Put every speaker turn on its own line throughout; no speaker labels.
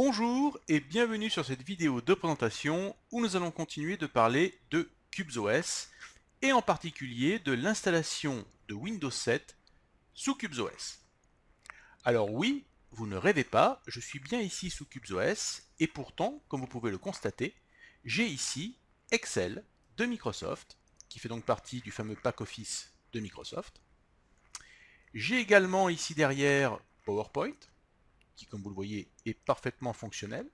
Bonjour et bienvenue sur cette vidéo de présentation où nous allons continuer de parler de CubesOS et en particulier de l'installation de Windows 7 sous CubesOS. Alors oui, vous ne rêvez pas, je suis bien ici sous CubesOS et pourtant, comme vous pouvez le constater, j'ai ici Excel de Microsoft qui fait donc partie du fameux pack Office de Microsoft. J'ai également ici derrière PowerPoint qui, comme vous le voyez, est parfaitement fonctionnel,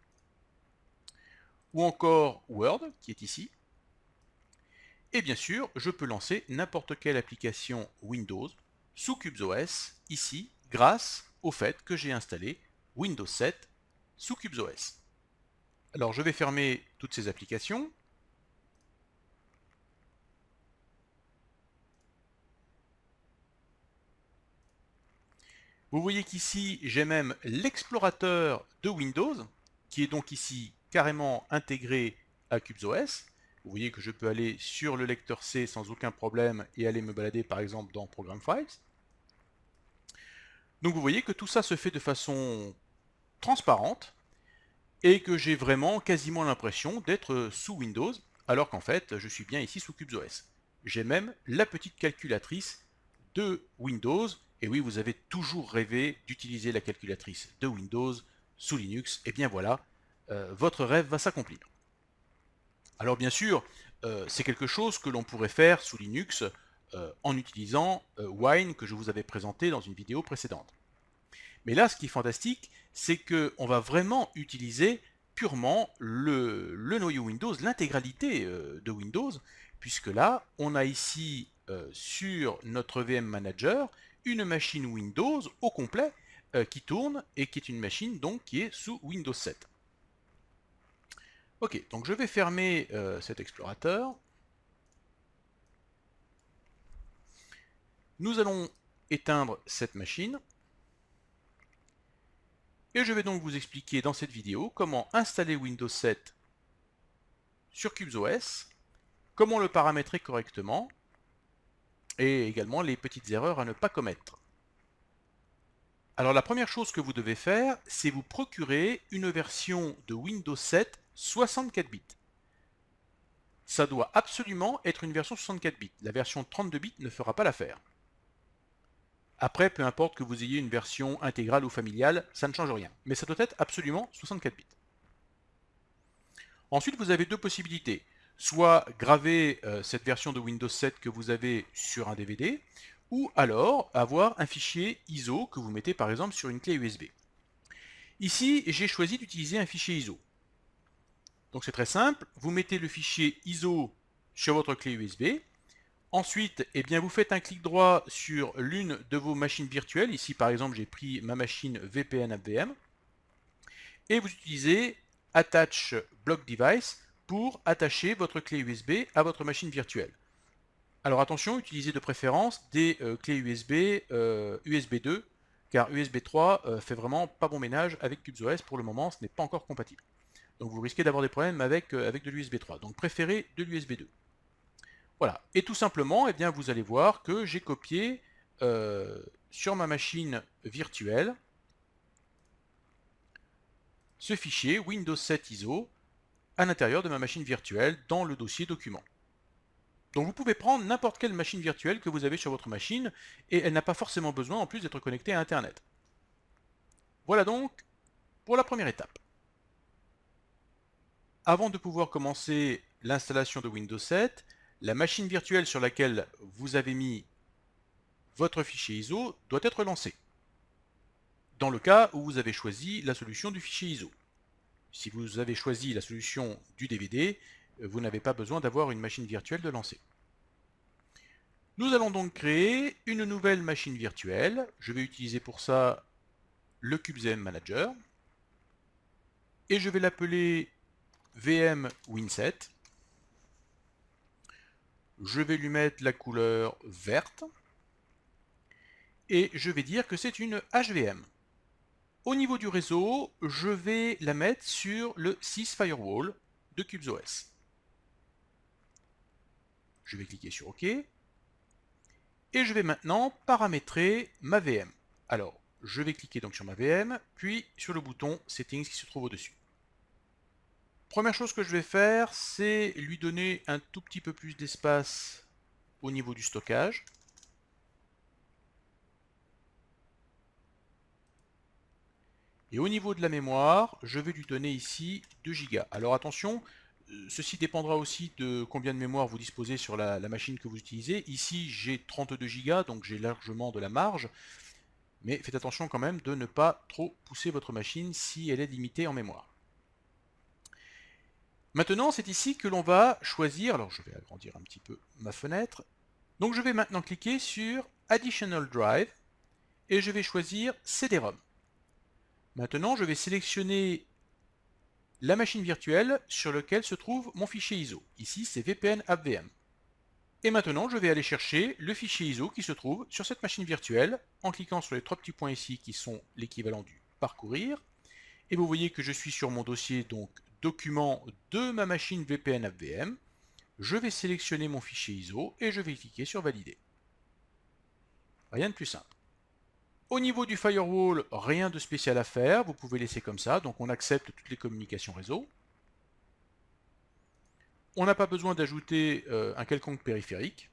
ou encore Word, qui est ici. Et bien sûr, je peux lancer n'importe quelle application Windows sous CubesOS, ici, grâce au fait que j'ai installé Windows 7 sous CubesOS. Alors je vais fermer toutes ces applications. Vous voyez qu'ici, j'ai même l'explorateur de Windows, qui est donc ici carrément intégré à CubesOS. Vous voyez que je peux aller sur le lecteur C sans aucun problème et aller me balader par exemple dans Program Files. Donc vous voyez que tout ça se fait de façon transparente et que j'ai vraiment quasiment l'impression d'être sous Windows alors qu'en fait je suis bien ici sous CubesOS. J'ai même la petite calculatrice de Windows. Et oui, vous avez toujours rêvé d'utiliser la calculatrice de Windows sous Linux. Et bien voilà, votre rêve va s'accomplir. Alors bien sûr, c'est quelque chose que l'on pourrait faire sous Linux en utilisant Wine que je vous avais présenté dans une vidéo précédente. Mais là, ce qui est fantastique, c'est qu'on va vraiment utiliser purement le noyau Windows, l'intégralité de Windows, puisque là, on a ici sur notre VM Manager une machine Windows au complet qui tourne et qui est une machine donc qui est sous Windows 7. Ok, donc je vais fermer cet explorateur. Nous allons éteindre cette machine. Et je vais donc vous expliquer dans cette vidéo comment installer Windows 7 sur CubesOS, comment le paramétrer correctement, et également les petites erreurs à ne pas commettre. Alors la première chose que vous devez faire, c'est vous procurer une version de Windows 7 64 bits. Ça doit absolument être une version 64 bits. La version 32 bits ne fera pas l'affaire. Après, peu importe que vous ayez une version intégrale ou familiale, ça ne change rien. Mais ça doit être absolument 64 bits. Ensuite, vous avez deux possibilités. Soit graver cette version de Windows 7 que vous avez sur un DVD, ou alors avoir un fichier ISO que vous mettez par exemple sur une clé USB. Ici, j'ai choisi d'utiliser un fichier ISO. Donc c'est très simple, vous mettez le fichier ISO sur votre clé USB. Ensuite, eh bien, vous faites un clic droit sur l'une de vos machines virtuelles. Ici, par exemple, j'ai pris ma machine VPN AppVM. Et vous utilisez Attach Block Device pour attacher votre clé USB à votre machine virtuelle. Alors attention, utilisez de préférence des clés USB USB 2, car USB 3 fait vraiment pas bon ménage avec CubesOS. Pour le moment, ce n'est pas encore compatible. Donc vous risquez d'avoir des problèmes avec de l'USB 3. Donc préférez de l'USB 2. Voilà. Et tout simplement, eh bien, vous allez voir que j'ai copié sur ma machine virtuelle ce fichier Windows 7 ISO à l'intérieur de ma machine virtuelle dans le dossier documents. Donc vous pouvez prendre n'importe quelle machine virtuelle que vous avez sur votre machine et elle n'a pas forcément besoin en plus d'être connectée à Internet. Voilà donc pour la première étape. Avant de pouvoir commencer l'installation de Windows 7, la machine virtuelle sur laquelle vous avez mis votre fichier ISO doit être lancée. Dans le cas où vous avez choisi la solution du fichier ISO. Si vous avez choisi la solution du DVD, vous n'avez pas besoin d'avoir une machine virtuelle de lancer. Nous allons donc créer une nouvelle machine virtuelle. Je vais utiliser pour ça le CubesVM Manager. Et je vais l'appeler VM Win7. Je vais lui mettre la couleur verte. Et je vais dire que c'est une HVM. Au niveau du réseau, je vais la mettre sur le sys Firewall de CubesOS. Je vais cliquer sur OK. Et je vais maintenant paramétrer ma VM. Alors, je vais cliquer donc sur ma VM, puis sur le bouton Settings qui se trouve au-dessus. Première chose que je vais faire, c'est lui donner un tout petit peu plus d'espace au niveau du stockage. Et au niveau de la mémoire, je vais lui donner ici 2 Go. Alors attention, ceci dépendra aussi de combien de mémoire vous disposez sur la machine que vous utilisez. Ici, j'ai 32 Go, donc j'ai largement de la marge. Mais faites attention quand même de ne pas trop pousser votre machine si elle est limitée en mémoire. Maintenant, c'est ici que l'on va choisir, alors je vais agrandir un petit peu ma fenêtre. Donc je vais maintenant cliquer sur Additional Drive et je vais choisir CD-ROM. Maintenant, je vais sélectionner la machine virtuelle sur laquelle se trouve mon fichier ISO. Ici, c'est VPN AppVM. Et maintenant, je vais aller chercher le fichier ISO qui se trouve sur cette machine virtuelle en cliquant sur les 3 petits points ici qui sont l'équivalent du parcourir. Et vous voyez que je suis sur mon dossier donc document de ma machine VPN AppVM. Je vais sélectionner mon fichier ISO et je vais cliquer sur valider. Rien de plus simple. Au niveau du firewall, rien de spécial à faire, vous pouvez laisser comme ça, donc on accepte toutes les communications réseau. On n'a pas besoin d'ajouter un quelconque périphérique.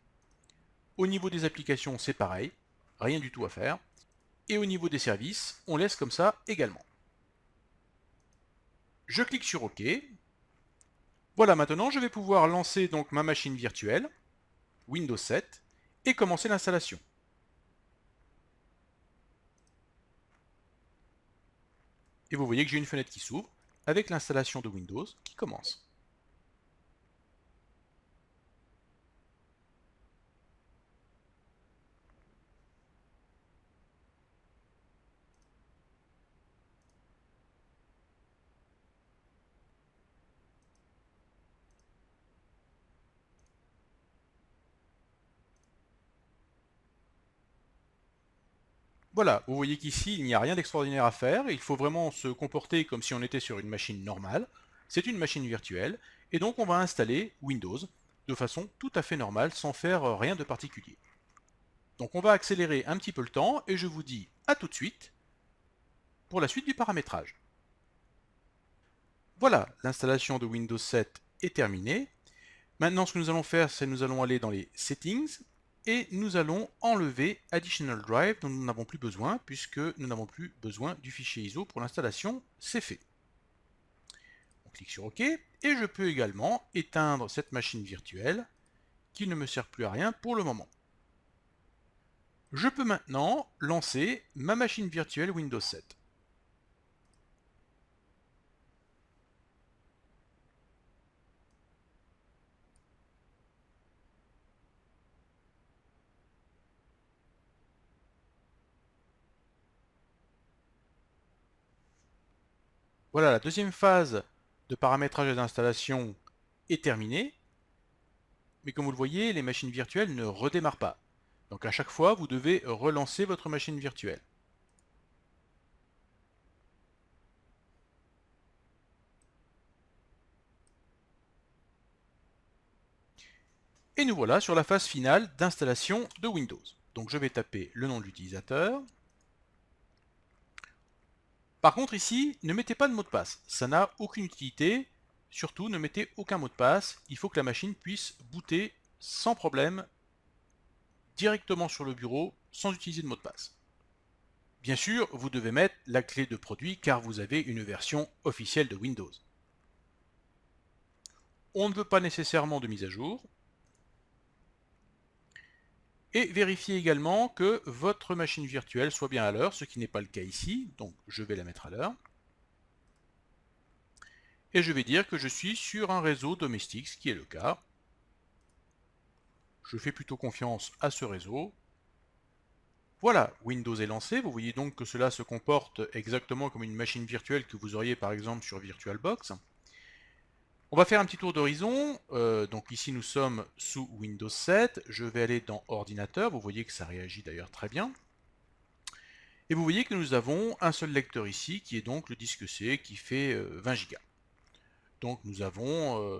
Au niveau des applications, c'est pareil, rien du tout à faire. Et au niveau des services, on laisse comme ça également. Je clique sur OK. Voilà, maintenant je vais pouvoir lancer donc ma machine virtuelle, Windows 7, et commencer l'installation. Et vous voyez que j'ai une fenêtre qui s'ouvre avec l'installation de Windows qui commence. Voilà, vous voyez qu'ici, il n'y a rien d'extraordinaire à faire, il faut vraiment se comporter comme si on était sur une machine normale. C'est une machine virtuelle, et donc on va installer Windows de façon tout à fait normale, sans faire rien de particulier. Donc on va accélérer un petit peu le temps, et je vous dis à tout de suite pour la suite du paramétrage. Voilà, l'installation de Windows 7 est terminée. Maintenant, ce que nous allons faire, c'est nous allons aller dans les Settings, et nous allons enlever Additional Drive dont nous n'avons plus besoin puisque nous n'avons plus besoin du fichier ISO pour l'installation, c'est fait. On clique sur OK et je peux également éteindre cette machine virtuelle qui ne me sert plus à rien pour le moment. Je peux maintenant lancer ma machine virtuelle Windows 7. Voilà, la deuxième phase de paramétrage et d'installation est terminée. Mais comme vous le voyez, les machines virtuelles ne redémarrent pas. Donc à chaque fois, vous devez relancer votre machine virtuelle. Et nous voilà sur la phase finale d'installation de Windows. Donc je vais taper le nom de l'utilisateur. Par contre ici, ne mettez pas de mot de passe, ça n'a aucune utilité. Surtout, ne mettez aucun mot de passe, il faut que la machine puisse booter sans problème directement sur le bureau sans utiliser de mot de passe. Bien sûr, vous devez mettre la clé de produit car vous avez une version officielle de Windows. On ne veut pas nécessairement de mise à jour. Et vérifiez également que votre machine virtuelle soit bien à l'heure, ce qui n'est pas le cas ici, donc je vais la mettre à l'heure. Et je vais dire que je suis sur un réseau domestique, ce qui est le cas. Je fais plutôt confiance à ce réseau. Voilà, Windows est lancé, vous voyez donc que cela se comporte exactement comme une machine virtuelle que vous auriez par exemple sur VirtualBox. On va faire un petit tour d'horizon, donc ici nous sommes sous Windows 7, je vais aller dans Ordinateur, vous voyez que ça réagit d'ailleurs très bien. Et vous voyez que nous avons un seul lecteur ici, qui est donc le disque C, qui fait 20 Go. Donc nous avons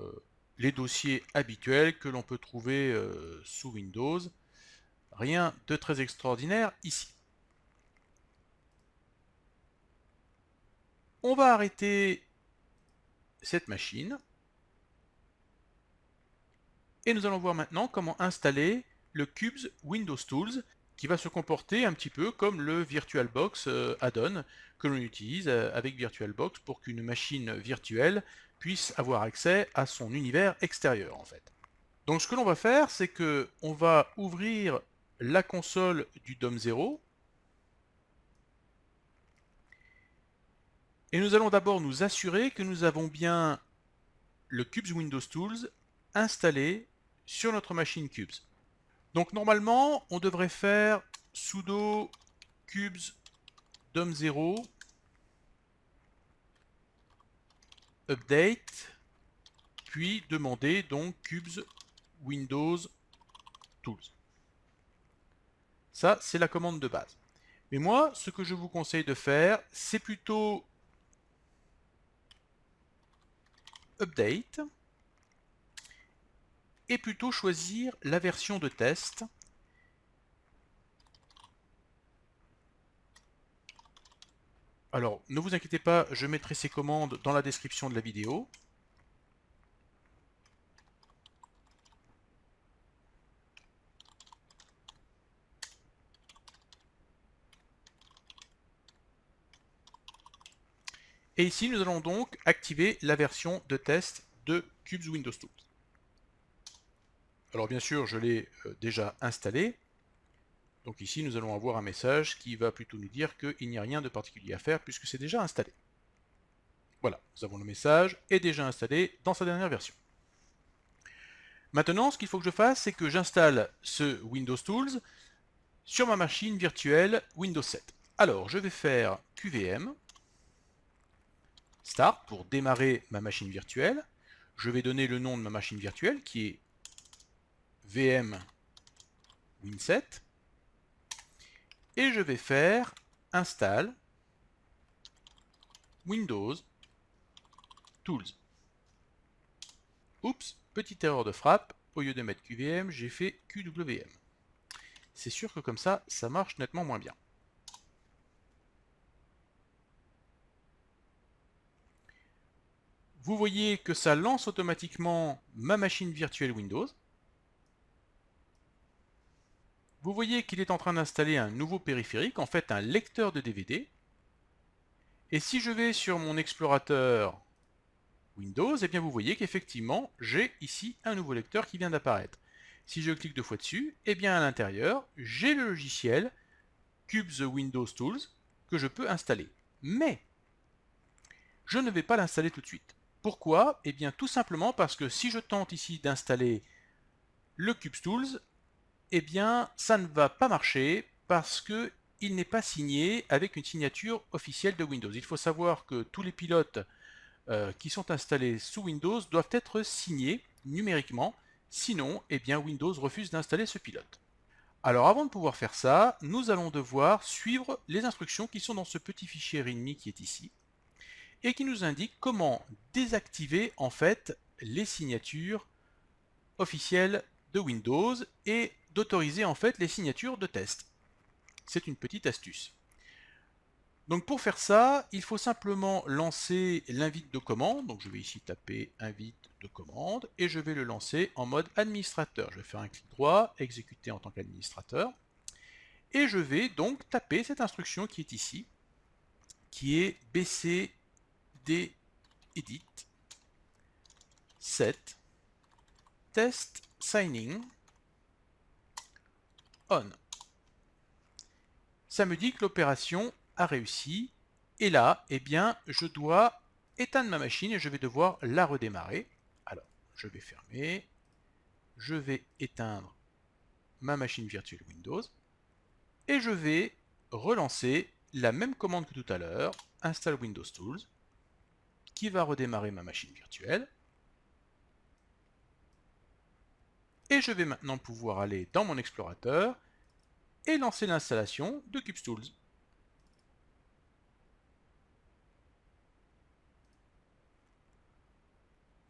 les dossiers habituels que l'on peut trouver sous Windows. Rien de très extraordinaire ici. On va arrêter cette machine. Et nous allons voir maintenant comment installer le Qubes Windows Tools qui va se comporter un petit peu comme le VirtualBox add-on que l'on utilise avec VirtualBox pour qu'une machine virtuelle puisse avoir accès à son univers extérieur en fait. Donc ce que l'on va faire, c'est que on va ouvrir la console du DOM0 et nous allons d'abord nous assurer que nous avons bien le Qubes Windows Tools installé sur notre machine Qubes. Donc normalement, on devrait faire sudo cubes dom0 update, puis demander donc cubes windows tools. Ça, c'est la commande de base. Mais moi, ce que je vous conseille de faire, c'est plutôt update et plutôt choisir la version de test. Alors, ne vous inquiétez pas, je mettrai ces commandes dans la description de la vidéo. Et ici, nous allons donc activer la version de test de Qubes Windows Tools. Alors bien sûr, je l'ai déjà installé. Donc ici, nous allons avoir un message qui va plutôt nous dire qu'il n'y a rien de particulier à faire puisque c'est déjà installé. Voilà, nous avons le message est déjà installé dans sa dernière version. Maintenant, ce qu'il faut que je fasse, c'est que j'installe ce Windows Tools sur ma machine virtuelle Windows 7. Alors, je vais faire QVM Start pour démarrer ma machine virtuelle. Je vais donner le nom de ma machine virtuelle qui est VM Win7. Et je vais faire install Windows Tools. Oups, petite erreur de frappe. Au lieu de mettre QVM, j'ai fait QWM. C'est sûr que comme ça, ça marche nettement moins bien. Vous voyez que ça lance automatiquement ma machine virtuelle Windows. Vous voyez qu'il est en train d'installer un nouveau périphérique, en fait un lecteur de DVD. Et si je vais sur mon explorateur Windows, eh bien vous voyez qu'effectivement, j'ai ici un nouveau lecteur qui vient d'apparaître. Si je clique deux fois dessus, eh bien à l'intérieur, j'ai le logiciel Qubes Windows Tools que je peux installer. Mais je ne vais pas l'installer tout de suite. Pourquoi? Eh bien tout simplement parce que si je tente ici d'installer le Qubes Tools, eh bien ça ne va pas marcher parce que il n'est pas signé avec une signature officielle de Windows. Il faut savoir que tous les pilotes qui sont installés sous Windows doivent être signés numériquement, sinon eh bien Windows refuse d'installer ce pilote. Alors avant de pouvoir faire ça, nous allons devoir suivre les instructions qui sont dans ce petit fichier README qui est ici et qui nous indique comment désactiver en fait les signatures officielles de Windows et d'autoriser en fait les signatures de test. C'est une petite astuce. Donc pour faire ça, il faut simplement lancer l'invite de commande. Donc je vais ici taper invite de commande et je vais le lancer en mode administrateur. Je vais faire un clic droit, exécuter en tant qu'administrateur. Et je vais donc taper cette instruction qui est ici, qui est bcd edit set test signing on. Ça me dit que l'opération a réussi. Et là, eh bien, je dois éteindre ma machine et je vais devoir la redémarrer. Alors, je vais fermer. Je vais éteindre ma machine virtuelle Windows. Et je vais relancer la même commande que tout à l'heure, install Windows Tools, qui va redémarrer ma machine virtuelle. Et je vais maintenant pouvoir aller dans mon explorateur et lancer l'installation de Qubes Tools.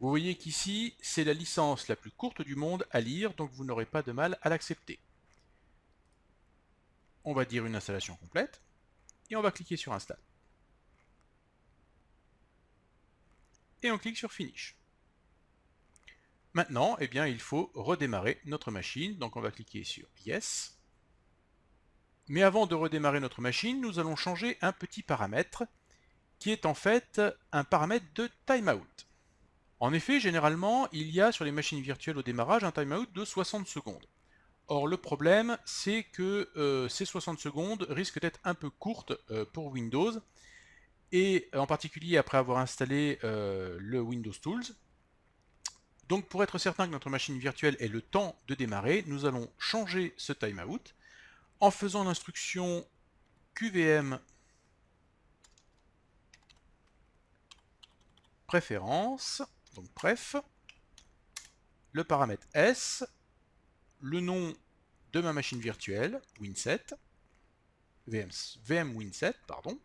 Vous voyez qu'ici, c'est la licence la plus courte du monde à lire, donc vous n'aurez pas de mal à l'accepter. On va dire une installation complète, et on va cliquer sur Install. et on clique sur Finish. Maintenant, eh bien, il faut redémarrer notre machine, donc on va cliquer sur Yes. Mais avant de redémarrer notre machine, nous allons changer un petit paramètre qui est en fait un paramètre de timeout. En effet, généralement, il y a sur les machines virtuelles au démarrage un timeout de 60 secondes. Or, le problème, c'est que ces 60 secondes risquent d'être un peu courtes pour Windows, et en particulier après avoir installé le Windows Tools. Donc, pour être certain que notre machine virtuelle ait le temps de démarrer, nous allons changer ce timeout en faisant l'instruction QVM préférences, donc pref, le paramètre S, le nom de ma machine virtuelle, Win7, VM Win7, pardon,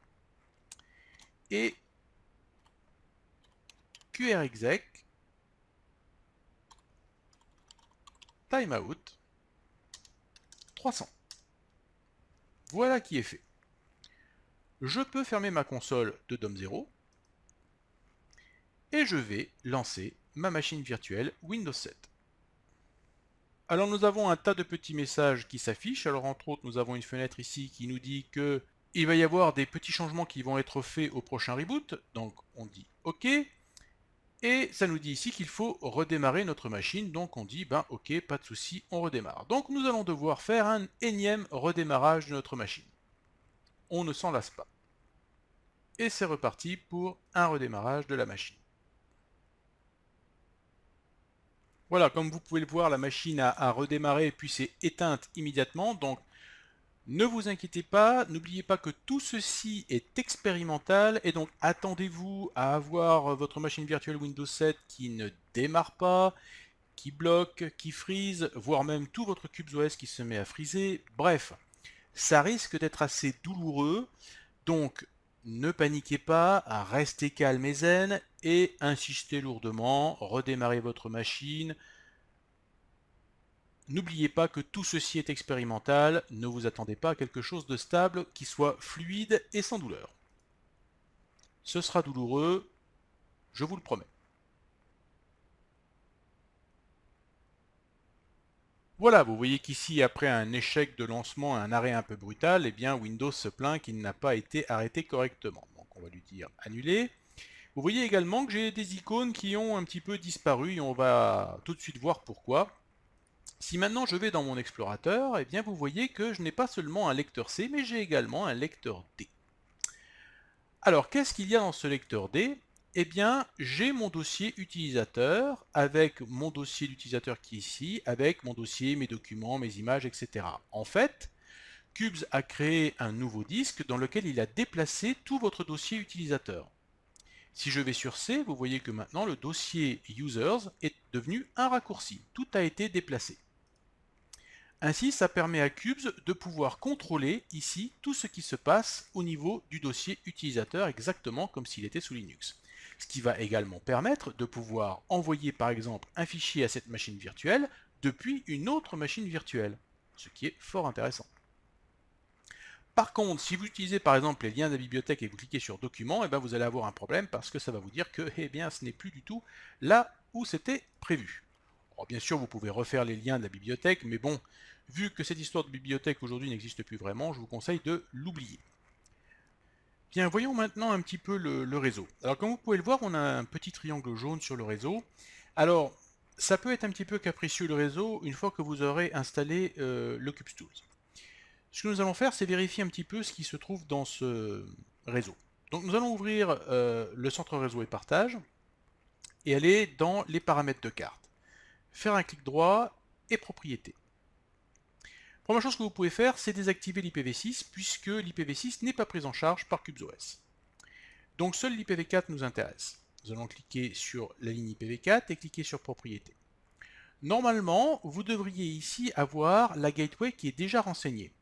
et QRExec timeout 300. Voilà qui est fait. Je peux fermer ma console de DOM0 et je vais lancer ma machine virtuelle Windows 7. Alors nous avons un tas de petits messages qui s'affichent. Alors entre autres, nous avons une fenêtre ici qui nous dit que il va y avoir des petits changements qui vont être faits au prochain reboot. Donc on dit OK. Et ça nous dit ici qu'il faut redémarrer notre machine. Donc on dit ben OK, pas de souci, on redémarre. Donc nous allons devoir faire un énième redémarrage de notre machine. On ne s'en lasse pas. Et c'est reparti pour un redémarrage de la machine. Voilà, comme vous pouvez le voir, la machine a redémarré puis s'est éteinte immédiatement. Donc ne vous inquiétez pas, n'oubliez pas que tout ceci est expérimental et donc attendez-vous à avoir votre machine virtuelle Windows 7 qui ne démarre pas, qui bloque, qui freeze, voire même tout votre CubesOS qui se met à freezer. Bref, ça risque d'être assez douloureux, donc ne paniquez pas, restez calme et zen et insistez lourdement, redémarrez votre machine. N'oubliez pas que tout ceci est expérimental, ne vous attendez pas à quelque chose de stable qui soit fluide et sans douleur. Ce sera douloureux, je vous le promets. Voilà, vous voyez qu'ici, après un échec de lancement, un arrêt un peu brutal, eh bien Windows se plaint qu'il n'a pas été arrêté correctement. Donc on va lui dire annuler. Vous voyez également que j'ai des icônes qui ont un petit peu disparu et on va tout de suite voir pourquoi. Si maintenant je vais dans mon explorateur, eh bien vous voyez que je n'ai pas seulement un lecteur C, mais j'ai également un lecteur D. Alors qu'est-ce qu'il y a dans ce lecteur D? Eh bien j'ai mon dossier utilisateur avec mon dossier d'utilisateur qui est ici, avec mon dossier, mes documents, mes images, etc. En fait, Cubes a créé un nouveau disque dans lequel il a déplacé tout votre dossier utilisateur. Si je vais sur C, vous voyez que maintenant le dossier Users est devenu un raccourci. Tout a été déplacé. Ainsi, ça permet à Cubes de pouvoir contrôler ici tout ce qui se passe au niveau du dossier utilisateur exactement comme s'il était sous Linux. Ce qui va également permettre de pouvoir envoyer par exemple un fichier à cette machine virtuelle depuis une autre machine virtuelle, ce qui est fort intéressant. Par contre, si vous utilisez par exemple les liens de la bibliothèque et que vous cliquez sur Documents, eh bien vous allez avoir un problème parce que ça va vous dire que eh bien, ce n'est plus du tout là où c'était prévu. Alors, bien sûr, vous pouvez refaire les liens de la bibliothèque, mais bon, vu que cette histoire de bibliothèque aujourd'hui n'existe plus vraiment, je vous conseille de l'oublier. Bien, voyons maintenant un petit peu le réseau. Alors, comme vous pouvez le voir, on a un petit triangle jaune sur le réseau. Alors, ça peut être un petit peu capricieux le réseau une fois que vous aurez installé le CubesTools. Ce que nous allons faire, c'est vérifier un petit peu ce qui se trouve dans ce réseau. Donc, nous allons ouvrir le centre réseau et partage et aller dans les paramètres de carte. Faire un clic droit et propriétés. Première chose que vous pouvez faire, c'est désactiver l'IPv6 puisque l'IPv6 n'est pas pris en charge par CubesOS. Donc seul l'IPv4 nous intéresse. Nous allons cliquer sur la ligne IPv4 et cliquer sur propriétés. Normalement, vous devriez ici avoir la gateway qui est déjà renseignée.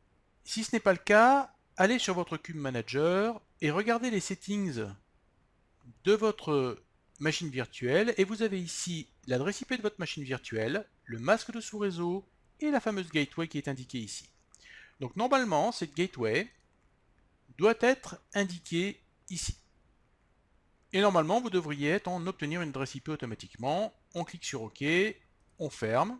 Si ce n'est pas le cas, allez sur votre Cube Manager et regardez les settings de votre machine virtuelle et vous avez ici l'adresse IP de votre machine virtuelle, le masque de sous-réseau et la fameuse gateway qui est indiquée ici. Donc normalement, cette gateway doit être indiquée ici. Et normalement, vous devriez être en obtenir une adresse IP automatiquement. On clique sur OK, on ferme.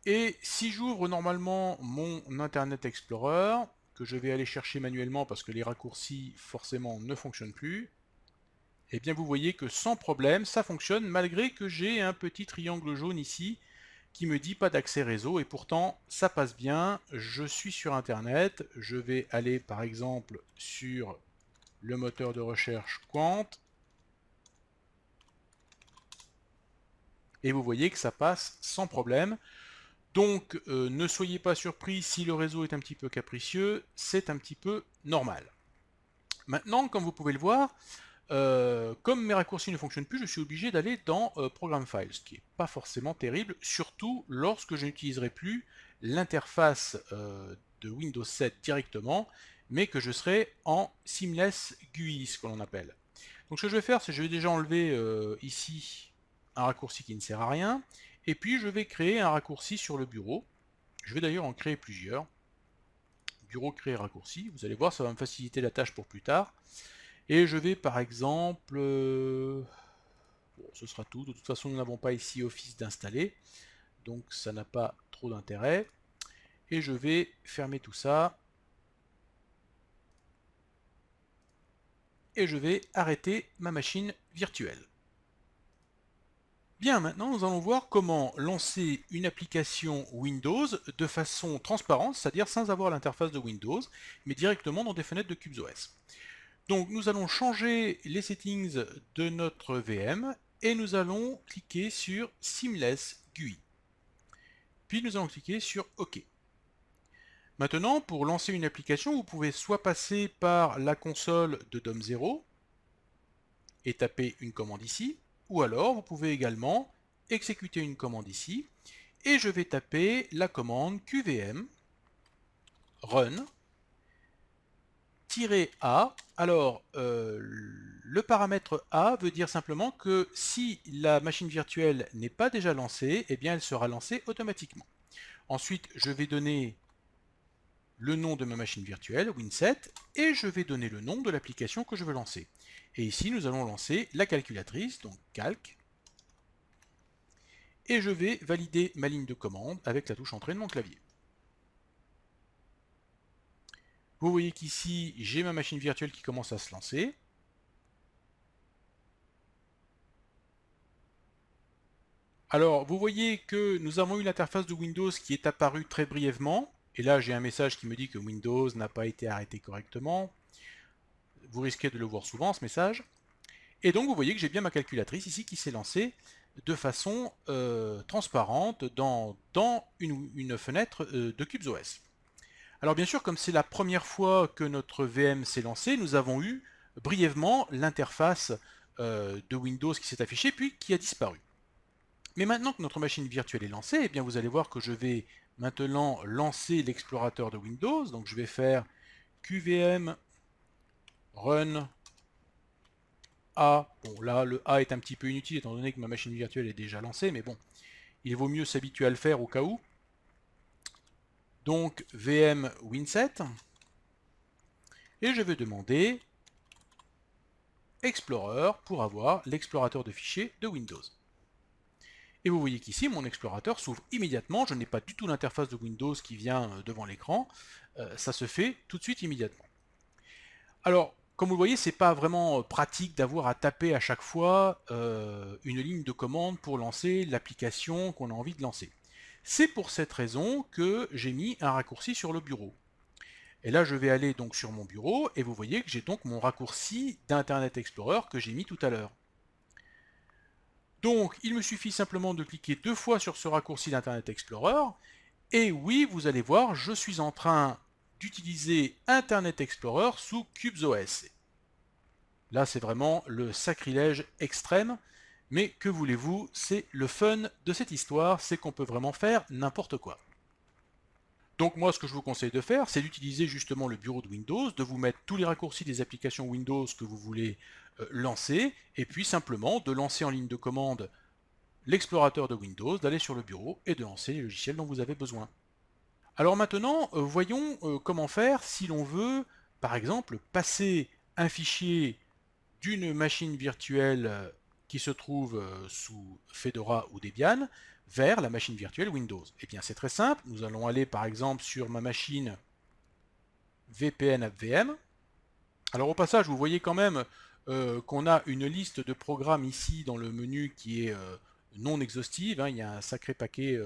Et si j'ouvre normalement mon Internet Explorer, que je vais aller chercher manuellement parce que les raccourcis forcément ne fonctionnent plus, et bien vous voyez que sans problème, ça fonctionne malgré que j'ai un petit triangle jaune ici qui me dit pas d'accès réseau, et pourtant ça passe bien. Je suis sur Internet, je vais aller par exemple sur le moteur de recherche Qwant, et vous voyez que ça passe sans problème. Donc ne soyez pas surpris si le réseau est un petit peu capricieux, c'est un petit peu normal. Maintenant, comme vous pouvez le voir, comme mes raccourcis ne fonctionnent plus, je suis obligé d'aller dans Program Files, ce qui n'est pas forcément terrible, surtout lorsque je n'utiliserai plus l'interface de Windows 7 directement, mais que je serai en Seamless GUI, ce que l'on appelle. Donc ce que je vais faire, c'est que je vais déjà enlever ici un raccourci qui ne sert à rien, et puis je vais créer un raccourci sur le bureau. Je vais d'ailleurs en créer plusieurs. Bureau créer raccourci, vous allez voir, ça va me faciliter la tâche pour plus tard. Et je vais par exemple, bon, ce sera tout, de toute façon nous n'avons pas ici Office d'installer, donc ça n'a pas trop d'intérêt. Et je vais fermer tout ça. Et je vais arrêter ma machine virtuelle. Bien, maintenant nous allons voir comment lancer une application Windows de façon transparente, c'est-à-dire sans avoir l'interface de Windows, mais directement dans des fenêtres de CubesOS. Donc nous allons changer les settings de notre VM et nous allons cliquer sur Seamless GUI. Puis nous allons cliquer sur OK. Maintenant, pour lancer une application, vous pouvez soit passer par la console de DOM0 et taper une commande ici, ou alors vous pouvez également exécuter une commande ici, et je vais taper la commande qvm run -a. Alors, le paramètre A veut dire simplement que si la machine virtuelle n'est pas déjà lancée, eh bien elle sera lancée automatiquement. Ensuite, je vais donner le nom de ma machine virtuelle, Win7, et je vais donner le nom de l'application que je veux lancer. Et ici, nous allons lancer la calculatrice, donc calc, et je vais valider ma ligne de commande avec la touche entrée de mon clavier. Vous voyez qu'ici, j'ai ma machine virtuelle qui commence à se lancer. Alors, vous voyez que nous avons eu l'interface de Windows qui est apparue très brièvement. Et là, j'ai un message qui me dit que Windows n'a pas été arrêté correctement. Vous risquez de le voir souvent, ce message. Et donc, vous voyez que j'ai bien ma calculatrice ici qui s'est lancée de façon transparente dans une fenêtre de CubesOS. Alors bien sûr, comme c'est la première fois que notre VM s'est lancée, nous avons eu brièvement l'interface de Windows qui s'est affichée puis qui a disparu. Mais maintenant que notre machine virtuelle est lancée, eh bien vous allez voir que je vais maintenant lancer l'explorateur de Windows. Donc je vais faire qvm run A. Bon là le A est un petit peu inutile étant donné que ma machine virtuelle est déjà lancée, mais bon, il vaut mieux s'habituer à le faire au cas où. Donc VM Win7. Et je vais demander Explorer pour avoir l'explorateur de fichiers de Windows. Et vous voyez qu'ici, mon explorateur s'ouvre immédiatement. Je n'ai pas du tout l'interface de Windows qui vient devant l'écran. Ça se fait tout de suite immédiatement. Alors, comme vous le voyez, c'est pas vraiment pratique d'avoir à taper à chaque fois une ligne de commande pour lancer l'application qu'on a envie de lancer. C'est pour cette raison que j'ai mis un raccourci sur le bureau. Et là, je vais aller donc sur mon bureau et vous voyez que j'ai donc mon raccourci d'Internet Explorer que j'ai mis tout à l'heure. Donc, il me suffit simplement de cliquer 2 fois sur ce raccourci d'Internet Explorer, et oui, vous allez voir, je suis en train d'utiliser Internet Explorer sous CubesOS. Là, c'est vraiment le sacrilège extrême, mais que voulez-vous, c'est le fun de cette histoire, c'est qu'on peut vraiment faire n'importe quoi. Donc moi, ce que je vous conseille de faire, c'est d'utiliser justement le bureau de Windows, de vous mettre tous les raccourcis des applications Windows que vous voulez lancer, et puis simplement de lancer en ligne de commande l'explorateur de Windows, d'aller sur le bureau et de lancer les logiciels dont vous avez besoin. Alors maintenant, voyons comment faire si l'on veut, par exemple, passer un fichier d'une machine virtuelle qui se trouve sous Fedora ou Debian vers la machine virtuelle Windows? Eh bien, c'est très simple. Nous allons aller par exemple sur ma machine VPN AppVM. Alors au passage, vous voyez quand même qu'on a une liste de programmes ici dans le menu qui est non exhaustive. Hein. Il y a un sacré paquet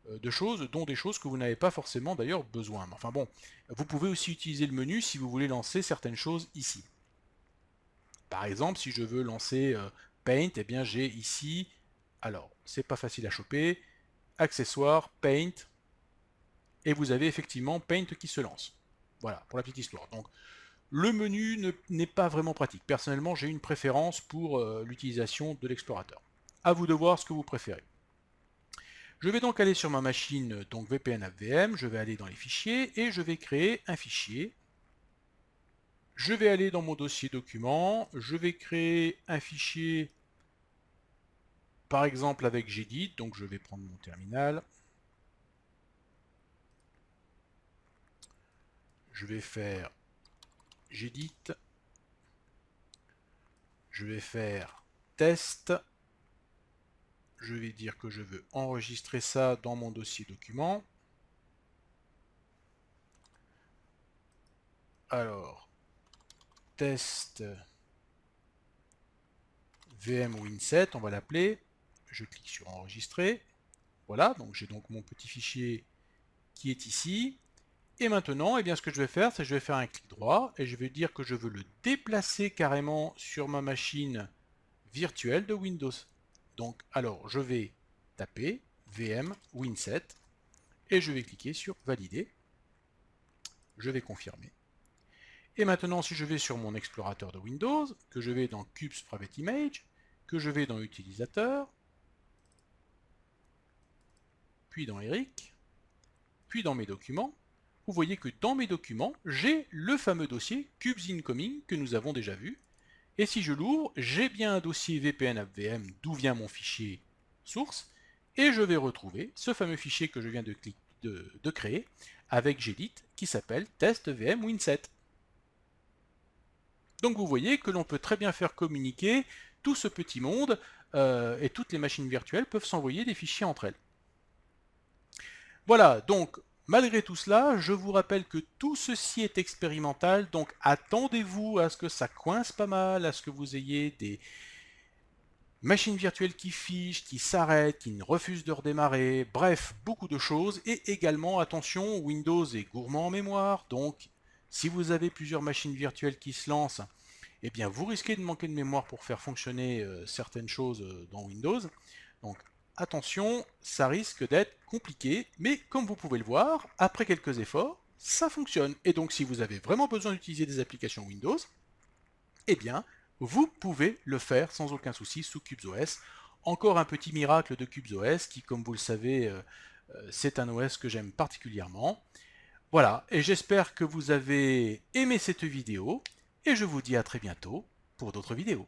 de choses, dont des choses que vous n'avez pas forcément d'ailleurs besoin. Mais enfin bon, vous pouvez aussi utiliser le menu si vous voulez lancer certaines choses ici. Par exemple, si je veux lancer Paint, eh bien j'ai ici, alors c'est pas facile à choper, accessoires, Paint, et vous avez effectivement Paint qui se lance. Voilà, pour la petite histoire. Donc le menu n'est pas vraiment pratique. Personnellement, j'ai une préférence pour l'utilisation de l'explorateur. À vous de voir ce que vous préférez. Je vais donc aller sur ma machine, donc VPN AppVM, je vais aller dans les fichiers et je vais créer un fichier. Je vais aller dans mon dossier documents, je vais créer un fichier par exemple avec Gedit, donc je vais prendre mon terminal. Je vais faire Gedit, je vais faire test, je vais dire que je veux enregistrer ça dans mon dossier document. Alors, test VM-Win7, on va l'appeler. Je clique sur enregistrer. Voilà, donc j'ai donc mon petit fichier qui est ici. Et maintenant, eh bien, ce que je vais faire, c'est que je vais faire un clic droit et je vais dire que je veux le déplacer carrément sur ma machine virtuelle de Windows. Donc, alors, je vais taper VM Win7 et je vais cliquer sur valider. Je vais confirmer. Et maintenant, si je vais sur mon explorateur de Windows, que je vais dans Cubes Private Image, que je vais dans Utilisateur, puis dans Eric, puis dans mes documents, vous voyez que dans mes documents, j'ai le fameux dossier Cubes Incoming que nous avons déjà vu. Et si je l'ouvre, j'ai bien un dossier VPN AppVM d'où vient mon fichier source, et je vais retrouver ce fameux fichier que je viens de créer avec Gedit qui s'appelle test VM Win7. Donc vous voyez que l'on peut très bien faire communiquer tout ce petit monde et toutes les machines virtuelles peuvent s'envoyer des fichiers entre elles. Voilà, donc malgré tout cela, je vous rappelle que tout ceci est expérimental, donc attendez-vous à ce que ça coince pas mal, à ce que vous ayez des machines virtuelles qui fichent, qui s'arrêtent, qui ne refusent de redémarrer, bref, beaucoup de choses. Et également, attention, Windows est gourmand en mémoire, donc si vous avez plusieurs machines virtuelles qui se lancent, eh bien vous risquez de manquer de mémoire pour faire fonctionner certaines choses dans Windows. Donc attention, ça risque d'être compliqué, mais comme vous pouvez le voir, après quelques efforts, ça fonctionne. Et donc si vous avez vraiment besoin d'utiliser des applications Windows, eh bien vous pouvez le faire sans aucun souci sous CubesOS. Encore un petit miracle de CubesOS qui, comme vous le savez, c'est un OS que j'aime particulièrement. Voilà, et j'espère que vous avez aimé cette vidéo, et je vous dis à très bientôt pour d'autres vidéos.